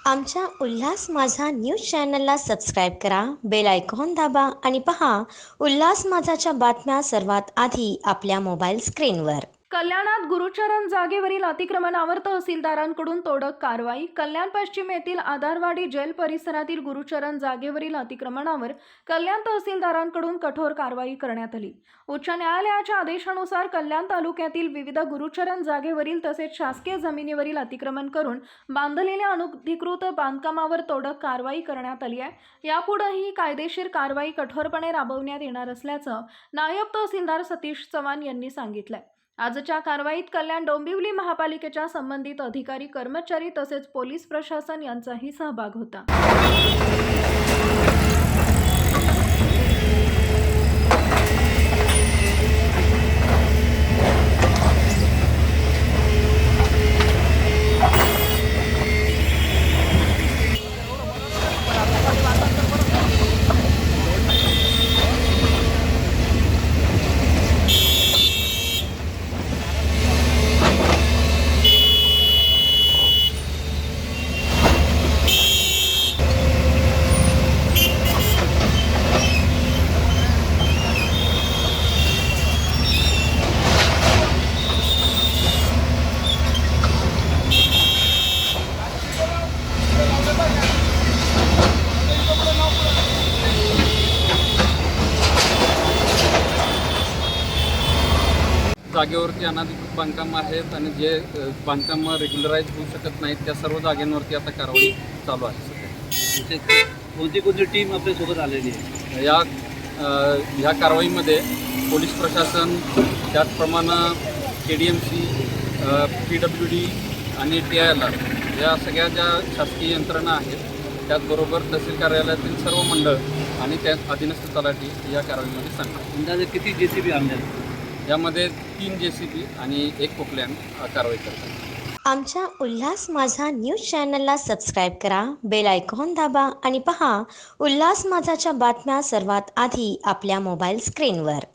आमच्या उल्हास माझा न्यूज चॅनलला सबस्क्राईब करा, बेल आयकॉन दाबा आणि पहा उल्हास माझाच्या बातम्या सर्वात आधी आपल्या मोबाईल स्क्रीनवर. कल्याणात गुरुचरण जागेवरील अतिक्रमणावर तहसीलदारांकडून तोडक कारवाई. कल्याण पश्चिम येथील आधारवाडी जेल परिसरातील गुरुचरण जागेवरील अतिक्रमणावर कल्याण तहसीलदारांकडून कठोर कारवाई करण्यात आली. उच्च न्यायालयाच्या आदेशानुसार कल्याण तालुक्यातील विविध गुरुचरण जागेवरील तसेच शासकीय जमिनीवरील अतिक्रमण करून बांधलेल्या अनधिकृत बांधकामावर तोडक कारवाई करण्यात आली आहे. यापुढेही कायदेशीर कारवाई कठोरपणे राबवण्यात येणार असल्याचं नायब तहसीलदार सतीश चव्हाण यांनी सांगितलंय. आजच्या कारवाईत कल्याण डोंबिवली महापालिकेच्या संबंधित अधिकारी, कर्मचारी तसेच पोलीस प्रशासन यांचाही सहभाग होता. जागेवरती अनधिकृत बांधकाम आहेत आणि जे बांधकाम रेग्युलराईज होऊ शकत नाहीत त्या सर्व जागांवरती आता कारवाई चालू आहे. कोणती टीम आपल्यासोबत आलेली आहे? ह्या कारवाईमध्ये पोलीस प्रशासन, त्याचप्रमाणे KDMC, PWD आणि TILR या सगळ्या ज्या शासकीय यंत्रणा आहेत, त्याचबरोबर तहसील कार्यालयातील सर्व मंडळ आणि त्या अधीनस्थ तलाठी या कारवाईमध्ये सामील. अंदाजे किती JCB आणल्या? यामध्ये 3 JCB आणि 1 पोकलॅन कारवाई करतात. आमच्या उल्हास माझा न्यूज चॅनलला सबस्क्राईब करा, बेल आयकॉन दाबा आणि पहा उल्हास माझाच्या बातम्या सर्वात आधी आपल्या मोबाईल स्क्रीनवर.